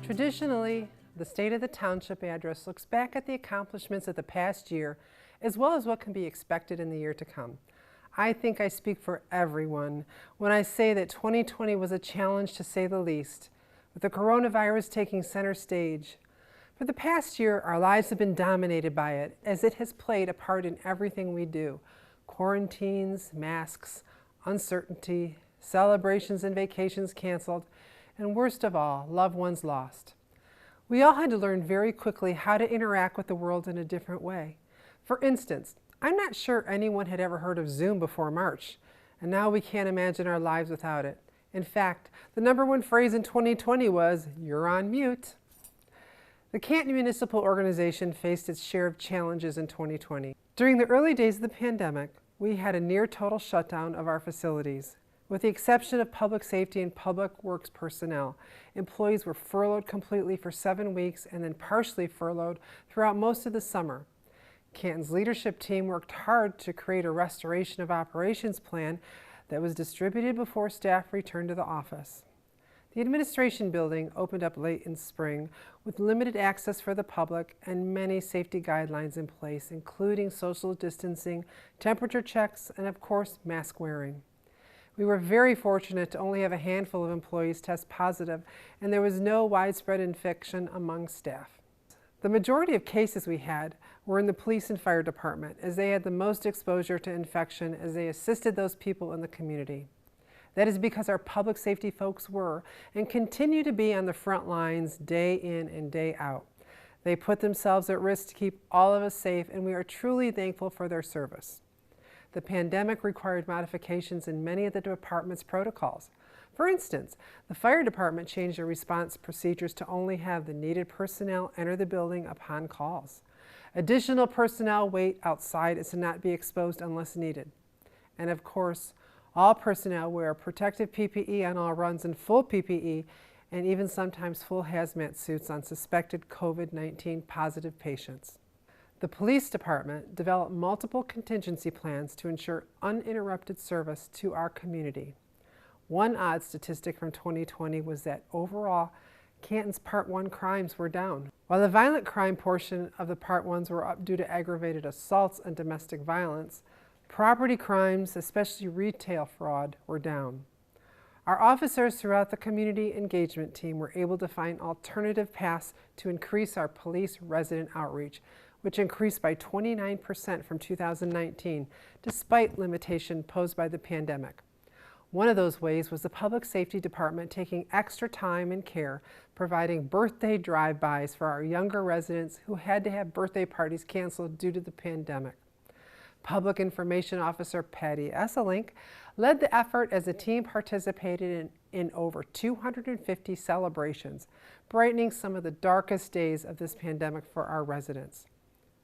Traditionally, the State of the Township address looks back at the accomplishments of the past year as well as what can be expected in the year to come. I think I speak for everyone when I say that 2020 was a challenge to say the least, with the coronavirus taking center stage. For the past year, our lives have been dominated by it, as it has played a part in everything we do. Quarantines, masks, uncertainty, celebrations and vacations canceled, and worst of all, loved ones lost. We all had to learn very quickly how to interact with the world in a different way. For instance, I'm not sure anyone had ever heard of Zoom before March, and now we can't imagine our lives without it. In fact, the #1 phrase in 2020 was, "You're on mute." The Canton Municipal Organization faced its share of challenges in 2020. During the early days of the pandemic, we had a near total shutdown of our facilities. With the exception of public safety and public works personnel, employees were furloughed completely for 7 weeks and then partially furloughed throughout most of the summer. Canton's leadership team worked hard to create a restoration of operations plan that was distributed before staff returned to the office. The administration building opened up late in spring with limited access for the public and many safety guidelines in place, including social distancing, temperature checks, and of course, mask wearing. We were very fortunate to only have a handful of employees test positive, and there was no widespread infection among staff. The majority of cases we had were in the police and fire department, as they had the most exposure to infection as they assisted those people in the community. That is because our public safety folks were and continue to be on the front lines day in and day out. They put themselves at risk to keep all of us safe, and we are truly thankful for their service. The pandemic required modifications in many of the department's protocols. For instance, the fire department changed their response procedures to only have the needed personnel enter the building upon calls. Additional personnel wait outside is to not be exposed unless needed. And of course, all personnel wear protective PPE on all runs and full PPE, and even sometimes full hazmat suits on suspected COVID-19 positive patients. The police department developed multiple contingency plans to ensure uninterrupted service to our community. One odd statistic from 2020 was that overall, Canton's Part 1 crimes were down. While the violent crime portion of the Part 1s were up due to aggravated assaults and domestic violence, property crimes, especially retail fraud, were down. Our officers throughout the community engagement team were able to find alternative paths to increase our police resident outreach, which increased by 29% from 2019, despite limitation posed by the pandemic. One of those ways was the Public Safety Department taking extra time and care, providing birthday drive-bys for our younger residents who had to have birthday parties canceled due to the pandemic. Public Information Officer Patty Esselink led the effort as the team participated in over 250 celebrations, brightening some of the darkest days of this pandemic for our residents.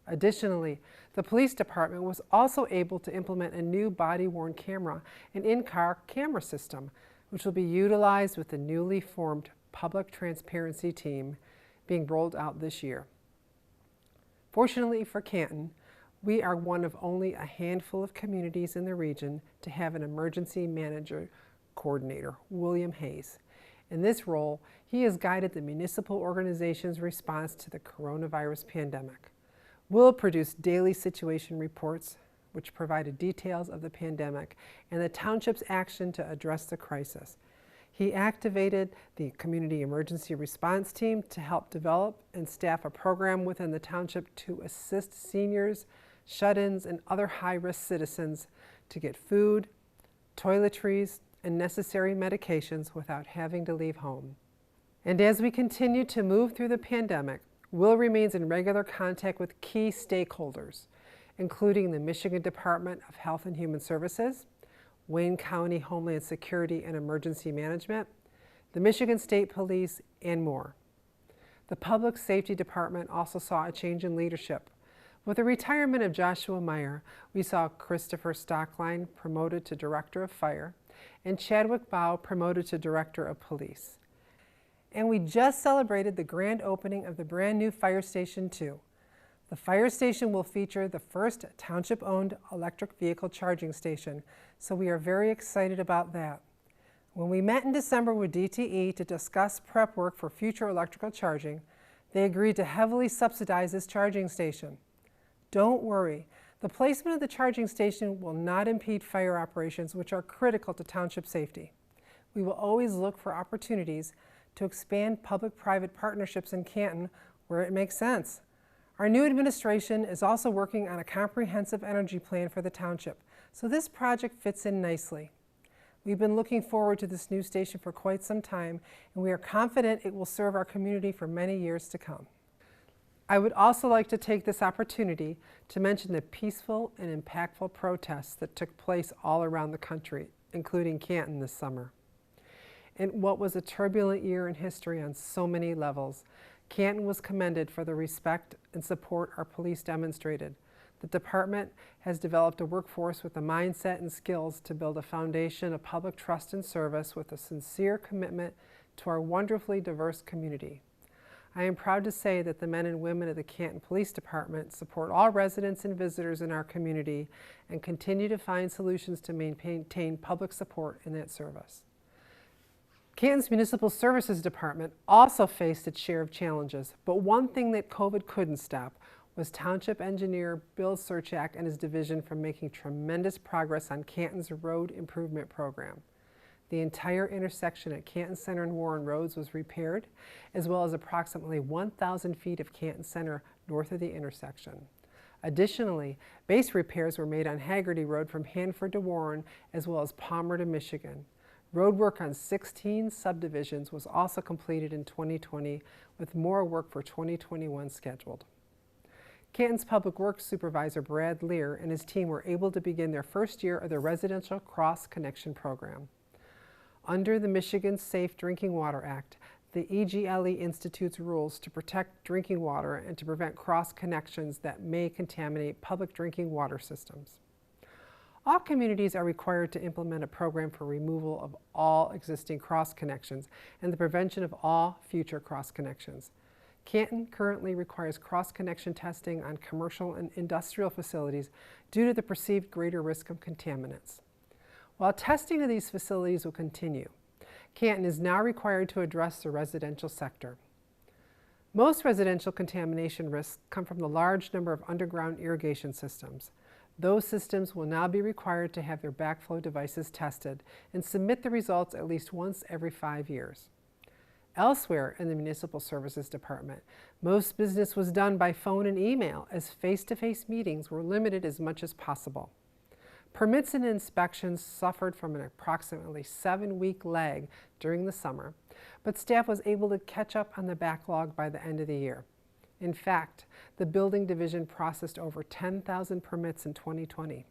Additionally, the police department was also able to implement a new body-worn camera and in-car camera system, which will be utilized with the newly formed Public Transparency Team being rolled out this year. Fortunately for Canton, we are one of only a handful of communities in the region to have an emergency manager coordinator, William Hayes. In this role, he has guided the municipal organization's response to the coronavirus pandemic. Will produce daily situation reports, which provided details of the pandemic and the township's action to address the crisis. He activated the Community Emergency Response Team to help develop and staff a program within the township to assist seniors, shut-ins, and other high-risk citizens to get food, toiletries, and necessary medications without having to leave home. And as we continue to move through the pandemic, Will remains in regular contact with key stakeholders, including the Michigan Department of Health and Human Services, Wayne County Homeland Security and Emergency Management, the Michigan State Police, and more. The Public Safety Department also saw a change in leadership. With the retirement of Joshua Meyer, we saw Christopher Stockline promoted to Director of Fire and Chadwick Bow promoted to Director of Police. And we just celebrated the grand opening of the brand new Fire Station 2. The fire station will feature the first township-owned electric vehicle charging station, so we are very excited about that. When we met in December with DTE to discuss prep work for future electrical charging, they agreed to heavily subsidize this charging station. Don't worry, the placement of the charging station will not impede fire operations, which are critical to township safety. We will always look for opportunities to expand public-private partnerships in Canton where it makes sense. Our new administration is also working on a comprehensive energy plan for the township, so this project fits in nicely. We've been looking forward to this new station for quite some time, and we are confident it will serve our community for many years to come. I would also like to take this opportunity to mention the peaceful and impactful protests that took place all around the country, including Canton this summer. In what was a turbulent year in history on so many levels, Canton was commended for the respect and support our police demonstrated. The department has developed a workforce with the mindset and skills to build a foundation of public trust and service with a sincere commitment to our wonderfully diverse community. I am proud to say that the men and women of the Canton Police Department support all residents and visitors in our community and continue to find solutions to maintain public support in that service. Canton's Municipal Services Department also faced its share of challenges, but one thing that COVID couldn't stop was Township Engineer Bill Surchak and his division from making tremendous progress on Canton's road improvement program. The entire intersection at Canton Center and Warren Roads was repaired, as well as approximately 1,000 feet of Canton Center north of the intersection. Additionally, base repairs were made on Haggerty Road from Hanford to Warren, as well as Palmer to Michigan. Road work on 16 subdivisions was also completed in 2020, with more work for 2021 scheduled. Canton's Public Works Supervisor Brad Lear and his team were able to begin their first year of the Residential Cross Connection Program. Under the Michigan Safe Drinking Water Act, the EGLE institutes rules to protect drinking water and to prevent cross connections that may contaminate public drinking water systems. All communities are required to implement a program for removal of all existing cross connections and the prevention of all future cross connections. Canton currently requires cross-connection testing on commercial and industrial facilities due to the perceived greater risk of contaminants. While testing of these facilities will continue, Canton is now required to address the residential sector. Most residential contamination risks come from the large number of underground irrigation systems. Those systems will now be required to have their backflow devices tested and submit the results at least once every 5 years. Elsewhere in the Municipal Services Department, most business was done by phone and email as face-to-face meetings were limited as much as possible. Permits and inspections suffered from an approximately 7-week lag during the summer, but staff was able to catch up on the backlog by the end of the year. In fact, the building division processed over 10,000 permits in 2020.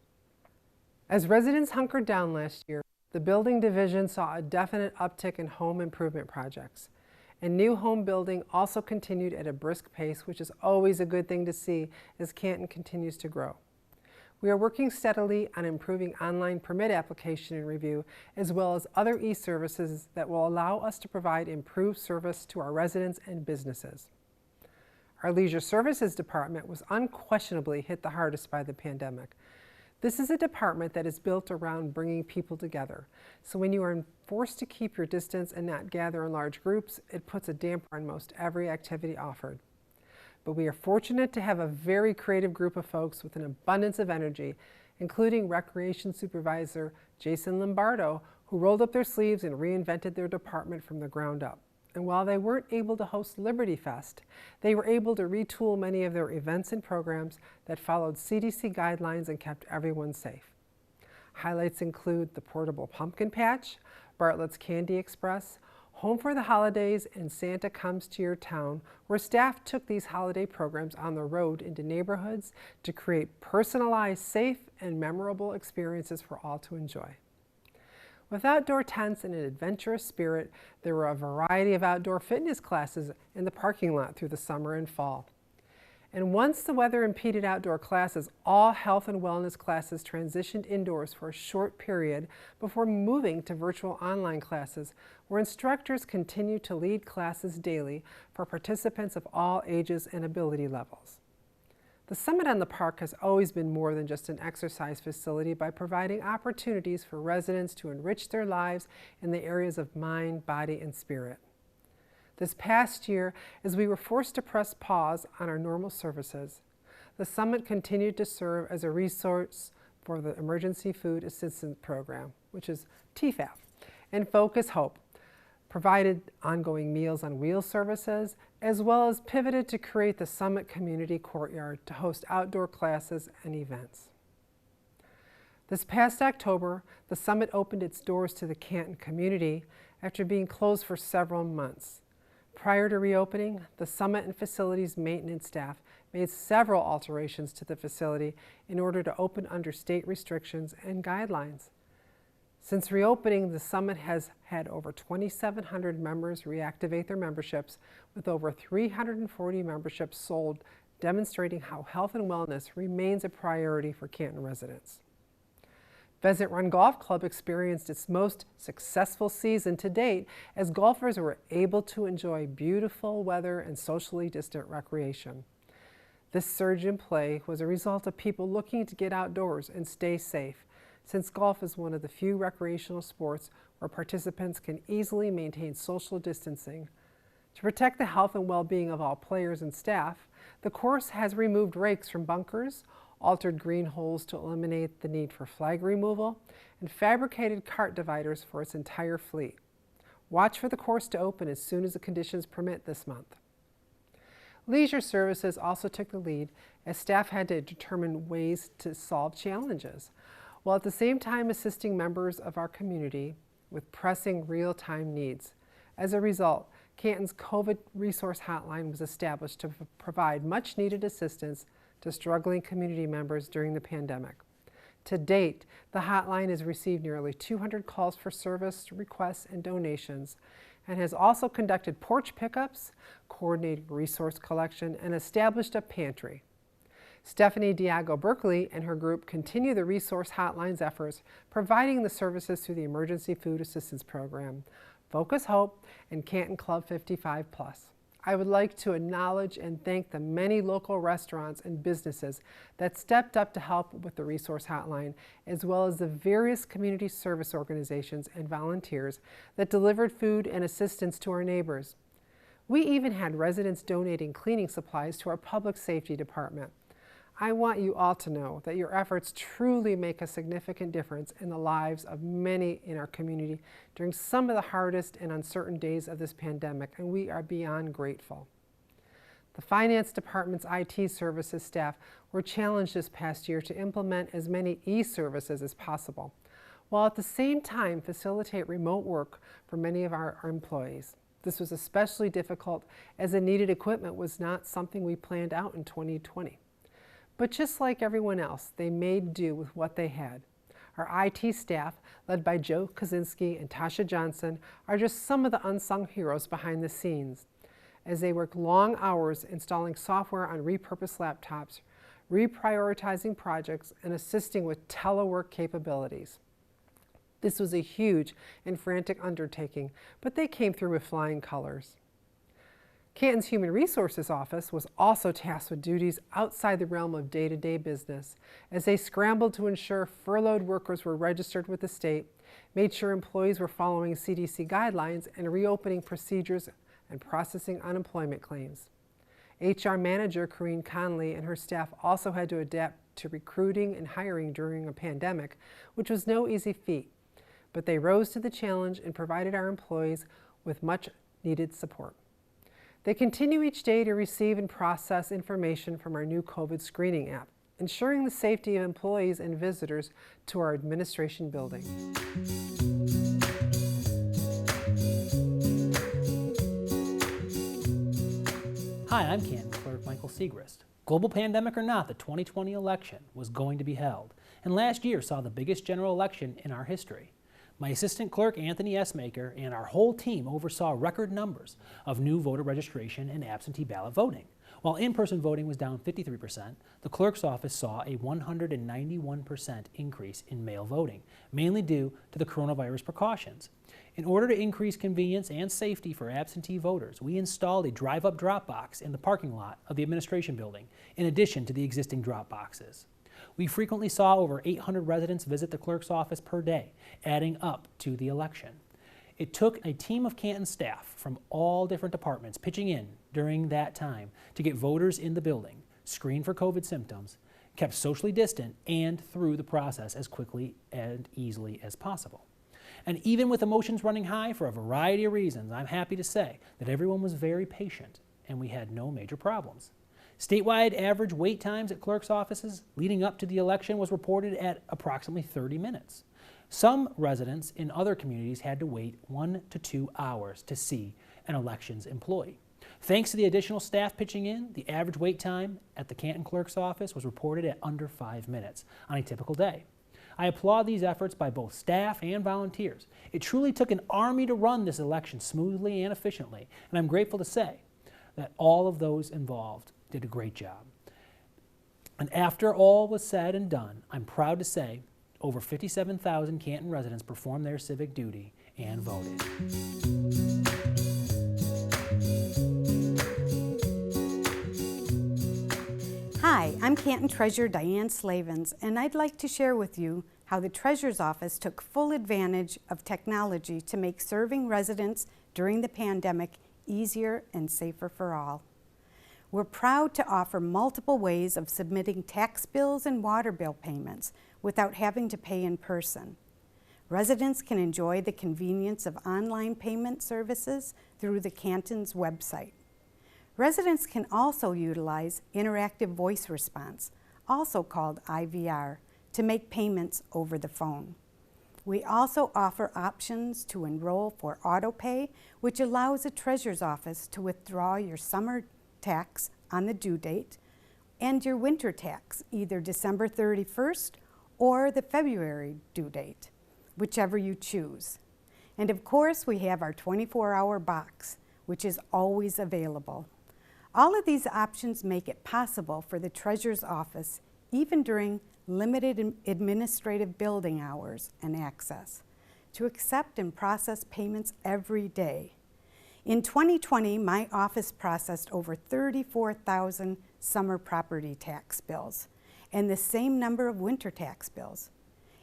As residents hunkered down last year, the building division saw a definite uptick in home improvement projects. And new home building also continued at a brisk pace, which is always a good thing to see as Canton continues to grow. We are working steadily on improving online permit application and review, as well as other e-services that will allow us to provide improved service to our residents and businesses. Our Leisure Services Department was unquestionably hit the hardest by the pandemic. This is a department that is built around bringing people together. So when you are forced to keep your distance and not gather in large groups, it puts a damper on most every activity offered. But we are fortunate to have a very creative group of folks with an abundance of energy, including Recreation Supervisor Jason Lombardo, who rolled up their sleeves and reinvented their department from the ground up. And while they weren't able to host Liberty Fest, they were able to retool many of their events and programs that followed CDC guidelines and kept everyone safe. Highlights include the Portable Pumpkin Patch, Bartlett's Candy Express, Home for the Holidays, and Santa Comes to Your Town, where staff took these holiday programs on the road into neighborhoods to create personalized, safe, and memorable experiences for all to enjoy. With outdoor tents and an adventurous spirit, there were a variety of outdoor fitness classes in the parking lot through the summer and fall. And once the weather impeded outdoor classes, all health and wellness classes transitioned indoors for a short period before moving to virtual online classes, where instructors continue to lead classes daily for participants of all ages and ability levels. The Summit on the Park has always been more than just an exercise facility by providing opportunities for residents to enrich their lives in the areas of mind, body, and spirit. This past year, as we were forced to press pause on our normal services, the Summit continued to serve as a resource for the Emergency Food Assistance Program, which is TFAP, and Focus Hope, provided ongoing Meals on Wheels services, as well as pivoted to create the Summit Community Courtyard to host outdoor classes and events. This past October, the Summit opened its doors to the Canton community after being closed for several months. Prior to reopening, the Summit and facilities maintenance staff made several alterations to the facility in order to open under state restrictions and guidelines. Since reopening, the Summit has had over 2,700 members reactivate their memberships, with over 340 memberships sold, demonstrating how health and wellness remains a priority for Canton residents. Pheasant Run Golf Club experienced its most successful season to date as golfers were able to enjoy beautiful weather and socially distant recreation. This surge in play was a result of people looking to get outdoors and stay safe, since golf is one of the few recreational sports where participants can easily maintain social distancing. To protect the health and well-being of all players and staff, the course has removed rakes from bunkers, altered green holes to eliminate the need for flag removal, and fabricated cart dividers for its entire fleet. Watch for the course to open as soon as the conditions permit this month. Leisure services also took the lead as staff had to determine ways to solve challenges, while at the same time assisting members of our community with pressing real-time needs. As a result, Canton's COVID resource hotline was established to provide much-needed assistance to struggling community members during the pandemic. To date, the hotline has received nearly 200 calls for service requests and donations, and has also conducted porch pickups, coordinated resource collection, and established a pantry. Stephanie Diago Berkeley and her group continue the resource hotline's efforts, providing the services through the Emergency Food Assistance Program, Focus Hope, and Canton Club 55+. I would like to acknowledge and thank the many local restaurants and businesses that stepped up to help with the resource hotline, as well as the various community service organizations and volunteers that delivered food and assistance to our neighbors. We even had residents donating cleaning supplies to our public safety department. I want you all to know that your efforts truly make a significant difference in the lives of many in our community during some of the hardest and uncertain days of this pandemic, and we are beyond grateful. The Finance Department's IT services staff were challenged this past year to implement as many e-services as possible, while at the same time facilitate remote work for many of our employees. This was especially difficult as the needed equipment was not something we planned out in 2020. But just like everyone else, they made do with what they had. Our IT staff, led by Joe Kaczynski and Tasha Johnson, are just some of the unsung heroes behind the scenes, as they work long hours installing software on repurposed laptops, reprioritizing projects, and assisting with telework capabilities. This was a huge and frantic undertaking, but they came through with flying colors. Canton's Human Resources Office was also tasked with duties outside the realm of day-to-day business, as they scrambled to ensure furloughed workers were registered with the state, made sure employees were following CDC guidelines, and reopening procedures and processing unemployment claims. HR manager Corrine Conley and her staff also had to adapt to recruiting and hiring during a pandemic, which was no easy feat, but they rose to the challenge and provided our employees with much needed support. They continue each day to receive and process information from our new COVID screening app, ensuring the safety of employees and visitors to our administration building. Hi, I'm Canton Clerk Michael Segrist. Global pandemic or not, the 2020 election was going to be held, and last year saw the biggest general election in our history. My assistant clerk, Anthony Esmaker, and our whole team oversaw record numbers of new voter registration and absentee ballot voting. While in-person voting was down 53%, the clerk's office saw a 191% increase in mail voting, mainly due to the coronavirus precautions. In order to increase convenience and safety for absentee voters, we installed a drive-up drop box in the parking lot of the administration building, in addition to the existing drop boxes. We frequently saw over 800 residents visit the clerk's office per day, adding up to the election. It took a team of Canton staff from all different departments pitching in during that time to get voters in the building, screened for COVID symptoms, kept socially distant, and through the process as quickly and easily as possible. And even with emotions running high for a variety of reasons, I'm happy to say that everyone was very patient and we had no major problems. Statewide average wait times at clerk's offices leading up to the election was reported at approximately 30 minutes. Some residents in other communities had to wait 1 to 2 hours to see an elections employee. Thanks to the additional staff pitching in, the average wait time at the Canton clerk's office was reported at under 5 minutes on a typical day. I applaud these efforts by both staff and volunteers. It truly took an army to run this election smoothly and efficiently, and I'm grateful to say that all of those involved did a great job. And after all was said and done, I'm proud to say over 57,000 Canton residents performed their civic duty and voted. Hi, I'm Canton Treasurer Diane Slavens, and I'd like to share with you how the Treasurer's Office took full advantage of technology to make serving residents during the pandemic easier and safer for all. We're proud to offer multiple ways of submitting tax bills and water bill payments without having to pay in person. Residents can enjoy the convenience of online payment services through the Canton's website. Residents can also utilize interactive voice response, also called IVR, to make payments over the phone. We also offer options to enroll for auto pay, which allows the Treasurer's Office to withdraw your summer tax on the due date and your winter tax, either December 31st or the February due date, whichever you choose. And of course, we have our 24-hour box, which is always available. All of these options make it possible for the Treasurer's Office, even during limited administrative building hours and access, to accept and process payments every day. In 2020, my office processed over 34,000 summer property tax bills and the same number of winter tax bills.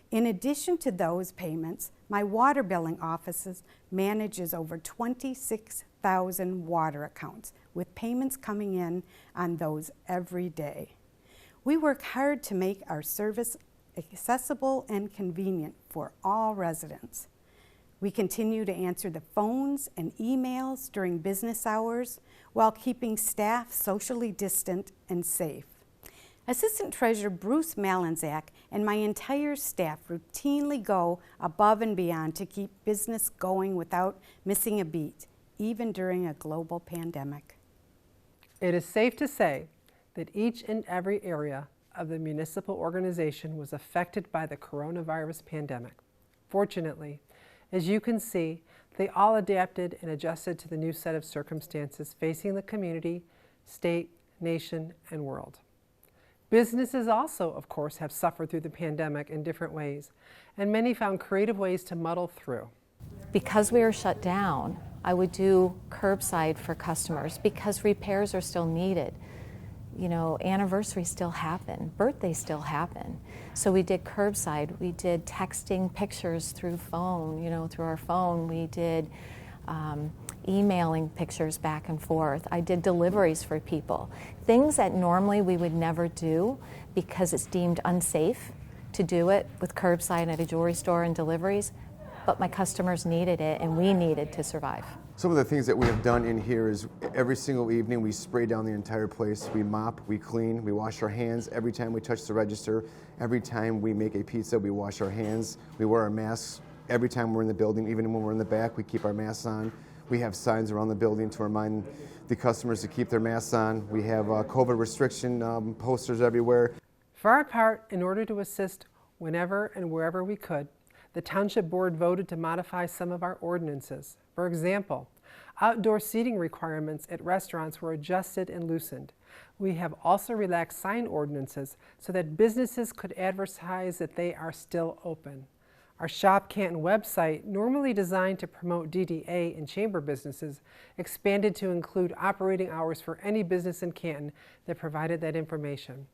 In addition to those payments, my water billing office manages over 26,000 water accounts, with payments coming in on those every day. We work hard to make our service accessible and convenient for all residents. We continue to answer the phones and emails during business hours while keeping staff socially distant and safe. Assistant Treasurer Bruce Malinzak and my entire staff routinely go above and beyond to keep business going without missing a beat, even during a global pandemic. It is safe to say that each and every area of the municipal organization was affected by the coronavirus pandemic. Fortunately, as you can see, they all adapted and adjusted to the new set of circumstances facing the community, state, nation, and world. Businesses also, of course, have suffered through the pandemic in different ways, and many found creative ways to muddle through. Because we were shut down, I would do curbside for customers because repairs are still needed. You know, anniversaries still happen, birthdays still happen. So we did curbside, we did texting pictures through phone, through our phone. We did emailing pictures back and forth. I did deliveries for people. Things that normally we would never do because it's deemed unsafe to do it with curbside at a jewelry store and deliveries, but my customers needed it and we needed to survive. Some of the things that we have done in here is every single evening we spray down the entire place. We mop, we clean, we wash our hands every time we touch the register. Every time we make a pizza, we wash our hands. We wear our masks every time we're in the building. Even when we're in the back, we keep our masks on. We have signs around the building to remind the customers to keep their masks on. We have COVID restriction posters everywhere. For our part, in order to assist whenever and wherever we could, the Township Board voted to modify some of our ordinances. For example, Outdoor seating requirements at restaurants were adjusted and loosened. We have also relaxed sign ordinances so that businesses could advertise that they are still open. Our Shop Canton website, normally designed to promote DDA and chamber businesses, expanded to include operating hours for any business in Canton that provided that information.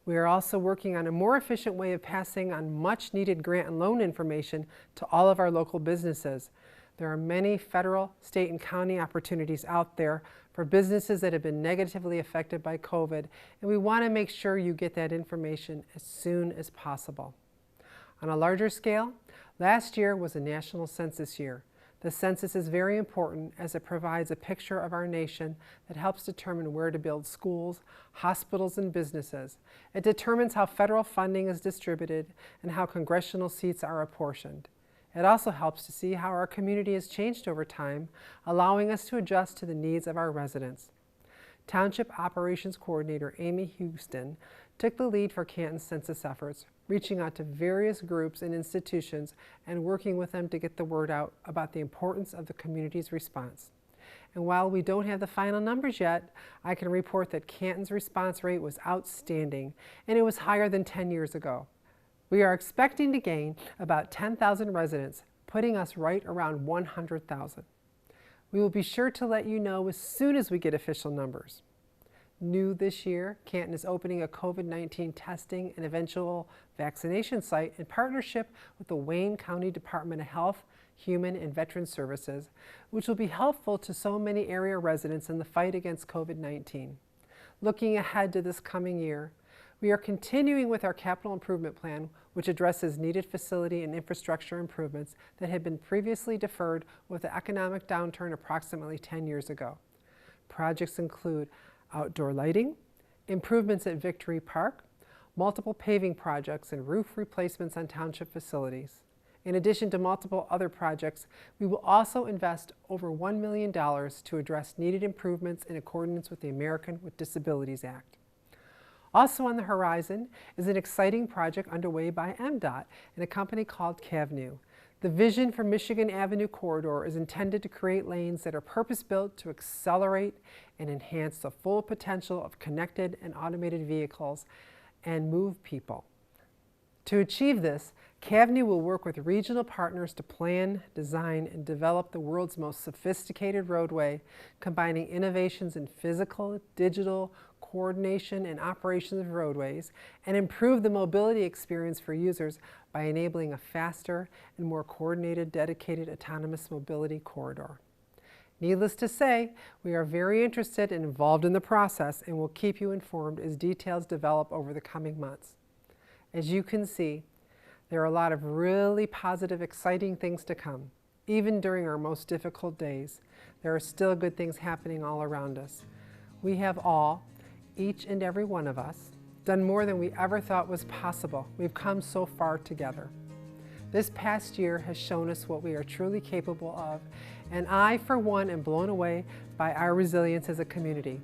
We are also working on a more efficient way of passing on much-needed grant and loan information to all of our local businesses. There are many federal, state, and county opportunities out there for businesses that have been negatively affected by COVID, and we want to make sure you get that information as soon as possible. On a larger scale, last year was a national census year. The census is very important as it provides a picture of our nation that helps determine where to build schools, hospitals, and businesses. It determines how federal funding is distributed and how congressional seats are apportioned. It also helps to see how our community has changed over time, allowing us to adjust to the needs of our residents. Township Operations Coordinator Amy Houston took the lead for Canton's census efforts, reaching out to various groups and institutions and working with them to get the word out about the importance of the community's response. And while we don't have the final numbers yet, I can report that Canton's response rate was outstanding, and it was higher than 10 years ago. We are expecting to gain about 10,000 residents, putting us right around 100,000. We will be sure to let you know as soon as we get official numbers. New this year, Canton is opening a COVID-19 testing and eventual vaccination site in partnership with the Wayne County Department of Health, Human and Veteran Services, which will be helpful to so many area residents in the fight against COVID-19. Looking ahead to this coming year, we are continuing with our capital improvement plan, which addresses needed facility and infrastructure improvements that had been previously deferred with the economic downturn approximately 10 years ago. Projects include outdoor lighting, improvements at Victory Park, multiple paving projects, and roof replacements on township facilities. In addition to multiple other projects, we will also invest over $1 million to address needed improvements in accordance with the American with Disabilities Act. Also on the horizon is an exciting project underway by MDOT and a company called CAVNU. The vision for Michigan Avenue Corridor is intended to create lanes that are purpose-built to accelerate and enhance the full potential of connected and automated vehicles and move people. To achieve this, CAVNU will work with regional partners to plan, design, and develop the world's most sophisticated roadway, combining innovations in physical, digital, coordination, and operations of roadways, and improve the mobility experience for users by enabling a faster and more coordinated, dedicated autonomous mobility corridor. Needless to say, we are very interested and involved in the process and will keep you informed as details develop over the coming months. As you can see, there are a lot of really positive, exciting things to come. Even during our most difficult days, there are still good things happening all around us. We have all, each and every one of us, done more than we ever thought was possible. We've come so far together. This past year has shown us what we are truly capable of, and I, for one, am blown away by our resilience as a community.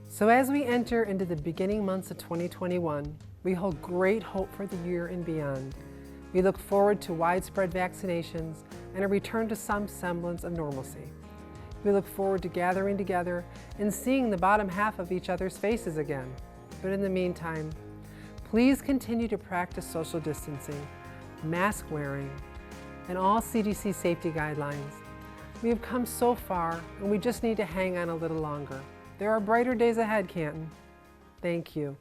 So as we enter into the beginning months of 2021, we hold great hope for the year and beyond. We look forward to widespread vaccinations and a return to some semblance of normalcy. We look forward to gathering together and seeing the bottom half of each other's faces again. But in the meantime, please continue to practice social distancing, mask wearing, and all CDC safety guidelines. We have come so far, and we just need to hang on a little longer. There are brighter days ahead, Canton. Thank you.